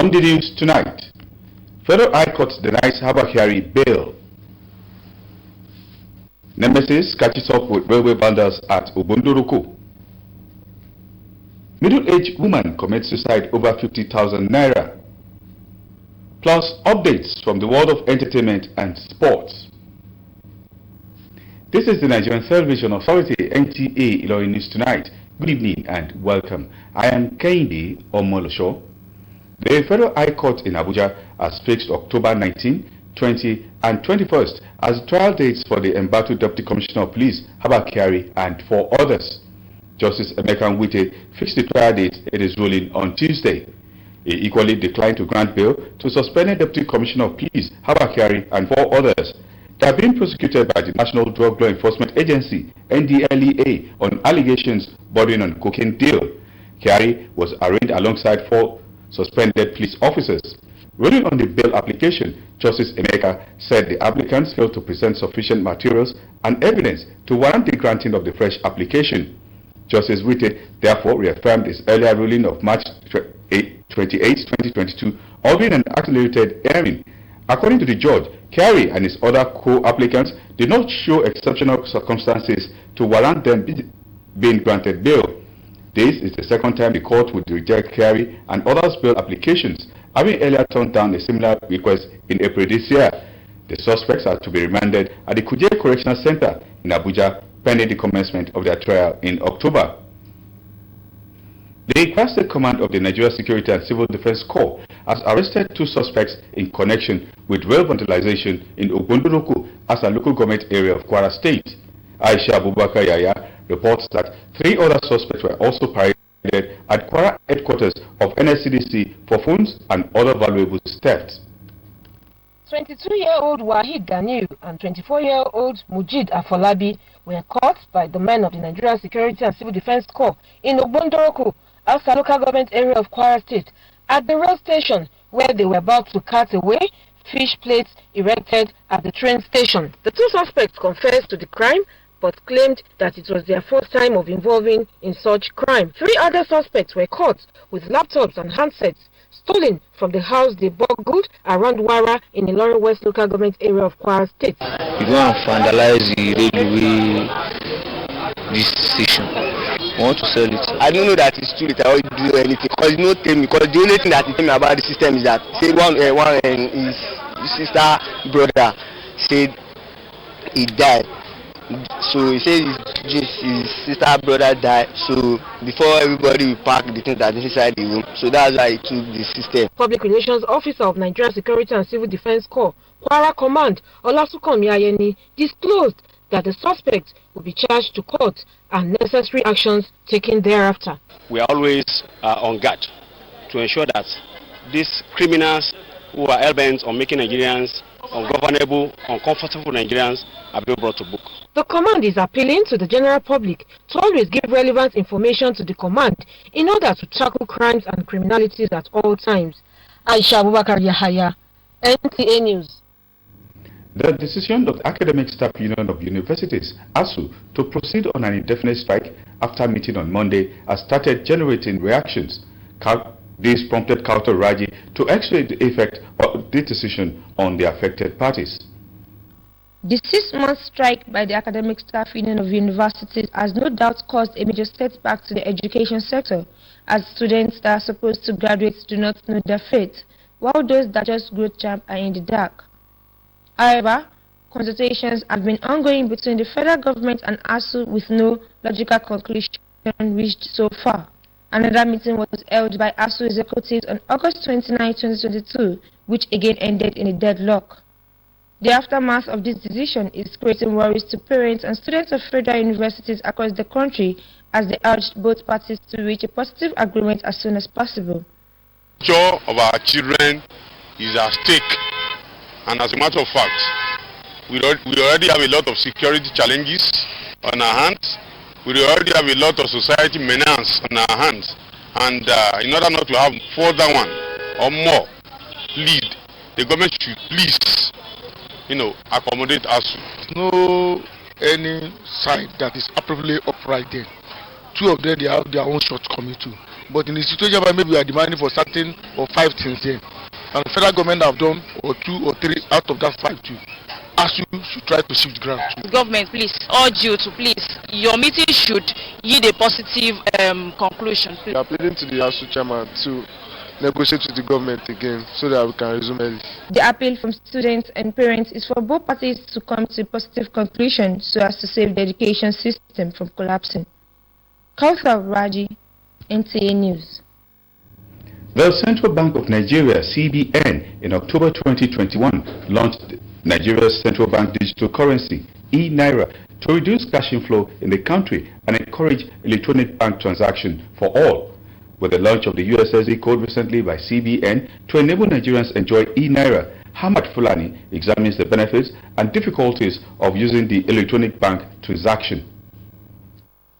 On the news tonight, Federal High Court denies Habakari bail. Nemesis catches up with railway banders at Obondoroko. Middle-aged woman commits suicide over 50,000 naira. Plus updates from the world of entertainment and sports. This is the Nigerian Television Authority, NTA ILORIN News Tonight. Good evening and welcome. I am Kehinde Omolosho. The Federal High Court in Abuja has fixed October 19, 20 and 21st as trial dates for the embattled Deputy Commissioner of Police, Habakari, and 4 others. Justice Emeka Nwite fixed the trial date in his ruling on Tuesday. He equally declined to grant bail to suspended Deputy Commissioner of Police, Habakari, and 4 others. They are being prosecuted by the National Drug Law Enforcement Agency, NDLEA, on allegations bordering on cocaine deal. Kyari was arraigned alongside 4 suspended police officers. Ruling on the bail application, Justice Emeka said the applicants failed to present sufficient materials and evidence to warrant the granting of the fresh application. Justice Wite therefore reaffirmed his earlier ruling of March 28, 2022, ordering an accelerated hearing. According to the judge, Kyari and his other co-applicants did not show exceptional circumstances to warrant them being granted bail. This is the second time the court would reject Kyari and others' bail applications, having earlier turned down a similar request in April this year. The suspects are to be remanded at the Kuje Correctional Center in Abuja pending the commencement of their trial in October. The Kwara Command of the Nigeria Security and Civil Defense Corps has arrested 2 suspects in connection with rail vandalization in Obondoroko as a local government area of Kwara State. Aisha Abubakar Yaya reports that 3 other suspects were also paraded at Kwara headquarters of NSCDC for phones and other valuable thefts. 22-year-old Wahid Ganiu and 24-year-old Mujid Afolabi were caught by the men of the Nigeria Security and Civil Defense Corps in Obondoroko, outside local government area of Kwara State, at the rail station where they were about to cut away fish plates erected at the train station. The 2 suspects confessed to the crime but claimed that it was their first time of involving in such crime. 3 other suspects were caught with laptops and handsets stolen from the house they burgled around Wara in the Ilorin West local government area of Kwara State. You go and vandalize the railway this station. I want to sell it. I don't know that it's true that I will do anything because you know tell me, because the only thing that he tell me about the system is that say one his sister brother said he died. So he said his sister brother died. So before everybody will pack the things that is inside the room. So that's why he took the system. Public Relations Officer of Nigeria Security and Civil Defense Corps, Kwara Command, Olasukanmi Ayeni, disclosed that the suspects will be charged to court and necessary actions taken thereafter. We are always on guard to ensure that these criminals who are hell-bent on making Nigerians ungovernable, uncomfortable Nigerians are being brought to book. The command is appealing to the general public to always give relevant information to the command in order to tackle crimes and criminalities at all times. Aisha Abubakar Yahaya, NTA News. The decision of the Academic Staff Union of Universities, ASU, to proceed on an indefinite strike after meeting on Monday has started generating reactions. This prompted Kauto Raji to explain the effect of the decision on the affected parties. The 6-month strike by the Academic Staff Union of Universities has no doubt caused a major setback to the education sector, as students that are supposed to graduate do not know their fate, while those that just graduate are in the dark. However, consultations have been ongoing between the federal government and ASU with no logical conclusion reached so far. Another meeting was held by ASU executives on August 29, 2022, which again ended in a deadlock. The aftermath of this decision is creating worries to parents and students of federal universities across the country as they urged both parties to reach a positive agreement as soon as possible. The future of our children is at stake, and as a matter of fact, we already have a lot of security challenges on our hands. We already have a lot of society menace on our hands, and in order not to have further one or more lead, the government should please, accommodate us. No any side that is appropriately upright there. 2 of them, they have their own shortcomings too. But in the situation where maybe we are demanding for certain or 5 things here, and the federal government have done or 2 or 3 out of that 5 too. As you should try to shift ground. Government, please, urge you to please, your meeting should yield a positive conclusion. Please. We are pleading to the ASU chairman to negotiate with the government again so that we can resume early. The appeal from students and parents is for both parties to come to a positive conclusion so as to save the education system from collapsing. Kauthar Raji, NTA News. The Central Bank of Nigeria, CBN, in October 2021 launched Nigeria's central bank digital currency, e-Naira, to reduce cash inflow in the country and encourage electronic bank transaction for all. With the launch of the USSD code recently by CBN to enable Nigerians enjoy e-Naira, Hamad Fulani examines the benefits and difficulties of using the electronic bank transaction.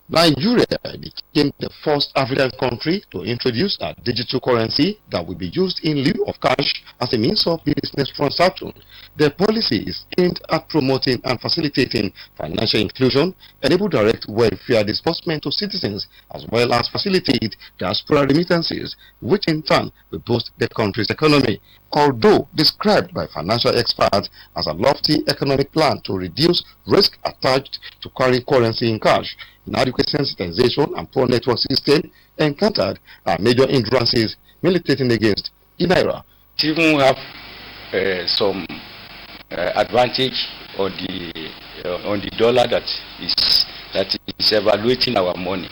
Nigeria became the first African country to introduce a digital currency that will be used in lieu of cash as a means of business transaction. The policy is aimed at promoting and facilitating financial inclusion, enable direct welfare disbursement to citizens, as well as facilitate diaspora remittances, which in turn will boost the country's economy. Although described by financial experts as a lofty economic plan to reduce risk attached to carrying currency in cash, inadequate sensitization and poor network system encountered are major hindrances militating against e-Naira. Even have some advantage on the dollar that is evaluating our money,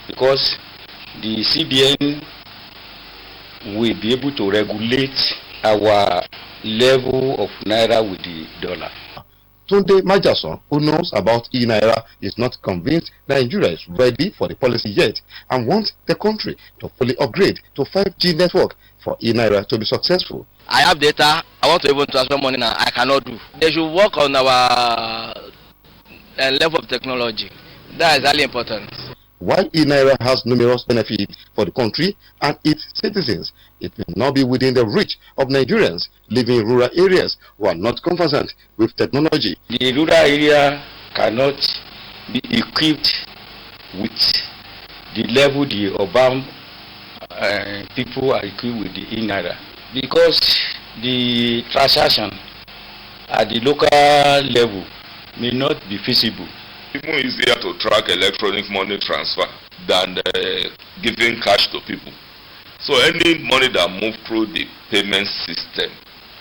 because the CBN will be able to regulate our level of Naira with the dollar. Tunde Majason, who knows about e-Naira, is not convinced Nigeria is ready for the policy yet and wants the country to fully upgrade to 5G network for e-Naira to be successful. I have data. I want to even transfer money now. I cannot do. They should work on our level of technology. That is highly important. While e-Naira has numerous benefits for the country and its citizens, it may not be within the reach of Nigerians living in rural areas who are not conversant with technology. The rural area cannot be equipped with the level the urban people are equipped with the e-Naira, because the transaction at the local level may not be feasible. It's more easier to track electronic money transfer than giving cash to people. So any money that moves through the payment system,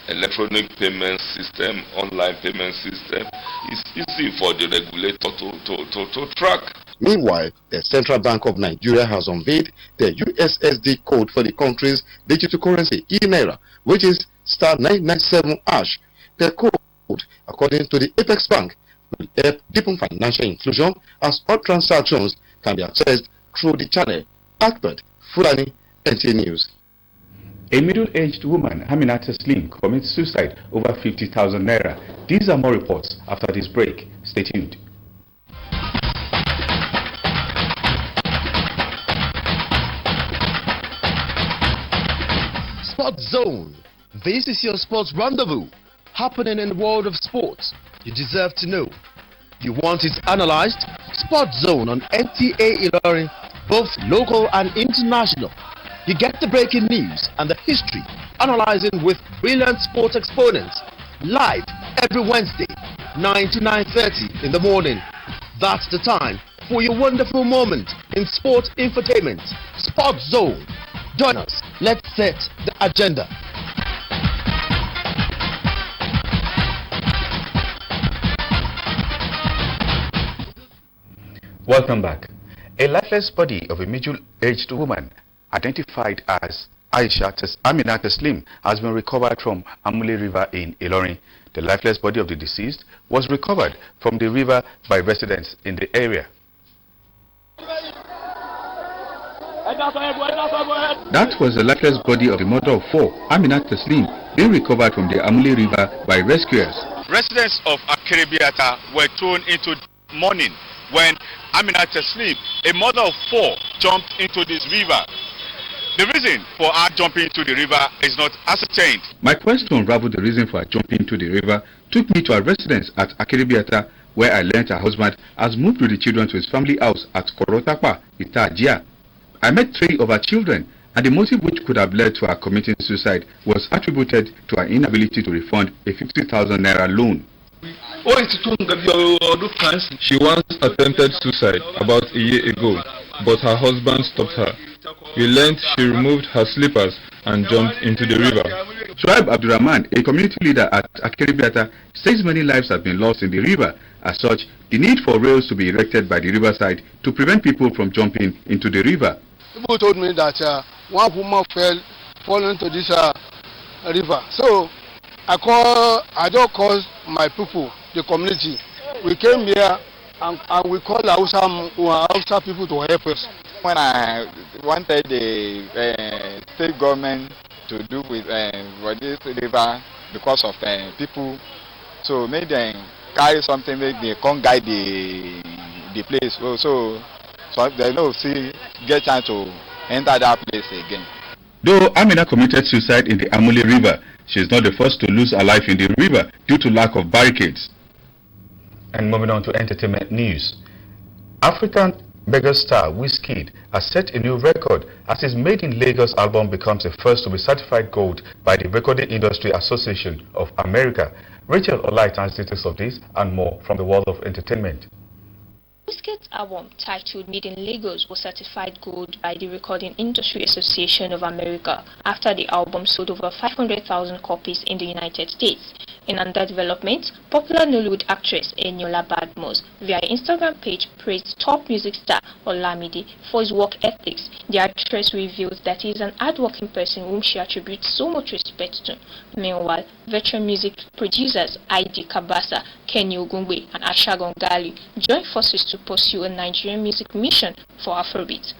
electronic payment system, online payment system, is easy for the regulator to track. Meanwhile, the Central Bank of Nigeria has unveiled the USSD code for the country's digital currency, e-Naira, which is *997#. The code, according to the Apex Bank, will help deepen financial inclusion as all transactions can be accessed through the channel. Ahmed Fulani, NTA News. A middle-aged woman, Aminata Slim, commits suicide over 50,000 naira. These are more reports after this break. Stay tuned. Sports Zone. This is your sports rendezvous, happening in the world of sports. You deserve to know. You want it analyzed? Sports Zone on NTA ILORIN, both local and international. You get the breaking news and the history, analyzing with brilliant sports exponents. Live every Wednesday, 9 to 9:30 in the morning. That's the time for your wonderful moment in sports infotainment. Sports Zone. Join us. Let's set the agenda. Welcome back. A lifeless body of a middle-aged woman identified as Aminata Slim has been recovered from Amule River in Ilorin. The lifeless body of the deceased was recovered from the river by residents in the area. That was the lifeless body of the mother of 4, Aminata Slim, being recovered from the Amule River by rescuers. Residents of Akiribiata were thrown into mourning when Aminata Slim, a mother of 4, jumped into this river. The reason for her jumping into the river is not ascertained. My quest to unravel the reason for her jumping into the river took me to a residence at Akiribiata, where I learned her husband has moved with the children to his family house at Korotakwa, Itajia. I met 3 of her children, and the motive which could have led to her committing suicide was attributed to her inability to refund a 50,000 naira loan. She once attempted suicide about a year ago, but her husband stopped her. We learned she removed her slippers and jumped into the river. Shoaib Abdurrahman, a community leader at Akeribiata, says many lives have been lost in the river. As such, the need for rails to be erected by the riverside to prevent people from jumping into the river. People told me that one woman fell into this river. So I don't call my people, the community. We came here and we called Hausa people to help us. When I wanted the state government to do with this river because of people, so make them carry something, make they can't guide the place. So they don't get chance to enter that place again. Though Amina committed suicide in the Amuli River, she is not the first to lose her life in the river due to lack of barricades. And moving on to entertainment news. African megastar Wizkid has set a new record as his Made in Lagos album becomes the first to be certified gold by the Recording Industry Association of America. Rachel Olait has details of this and more from the world of entertainment. Wizkid's album, titled Made in Lagos, was certified gold by the Recording Industry Association of America after the album sold over 500,000 copies in the United States. In another development, popular Nollywood actress Eniola Badmus via her Instagram page praised top music star Olamide for his work ethics. The actress revealed that he is an hardworking person whom she attributes so much respect to. Meanwhile, veteran music producers Aidi Kabasa, Kenny Ogungbe and Ashagon Gali joined forces to pursue a Nigerian music mission for Afrobeat.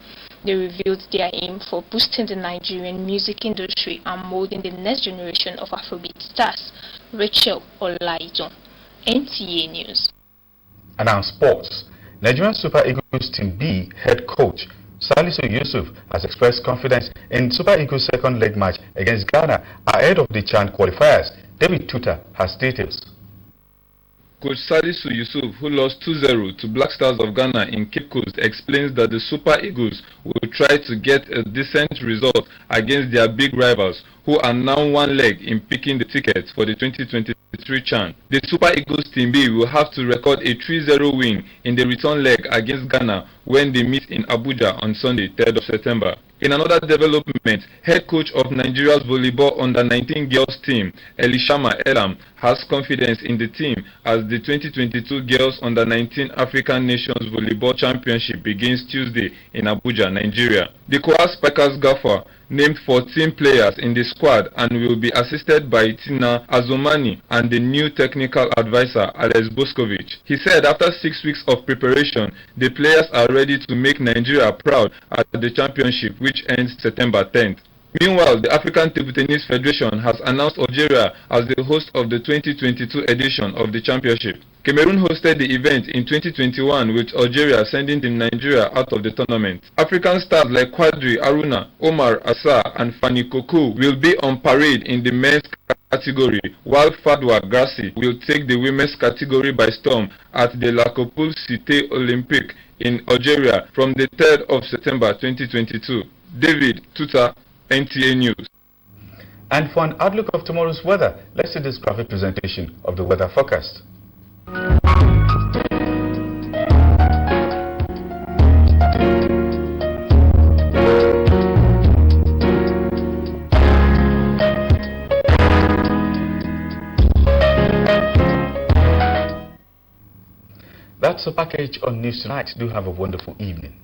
They revealed their aim for boosting the Nigerian music industry and molding the next generation of Afrobeat stars. Rachel Olaiton, NTA News. And now sports. Nigerian Super Eagles Team B head coach Salisu Yusuf has expressed confidence in Super Eagles' second leg match against Ghana ahead of the CHAN qualifiers. David Tuta has details. Coach Salisu Yusuf, who lost 2-0 to Black Stars of Ghana in Cape Coast, explains that the Super Eagles will try to get a decent result against their big rivals, who are now one leg in picking the tickets for the 2023 CHAN. The Super Eagles Team B will have to record a 3-0 win in the return leg against Ghana when they meet in Abuja on Sunday, 3rd of September. In another development, head coach of Nigeria's volleyball under-19 girls team, Elishama Elam, has confidence in the team as the 2022 Girls Under-19 African Nations Volleyball Championship begins Tuesday in Abuja, Nigeria. The Kwa Spikers Gaffer named 14 players in the squad and will be assisted by Tina Azumani and the new technical advisor Alex Boskovic. He said after 6 weeks of preparation, the players are ready to make Nigeria proud at the championship, which ends September 10th. Meanwhile, the African Table Tennis Federation has announced Algeria as the host of the 2022 edition of the championship. Cameroon hosted the event in 2021 with Algeria sending Team Nigeria out of the tournament. African stars like Quadri Aruna, Omar Assar and Fanny Koku will be on parade in the men's category, while Fadwa Grassi will take the women's category by storm at the La Coupe Cité Olympique in Algeria from the 3rd of September 2022. David Tuta, NTA News. And for an outlook of tomorrow's weather, let's see this graphic presentation of the weather forecast. That's a package on News Tonight. Do have a wonderful evening.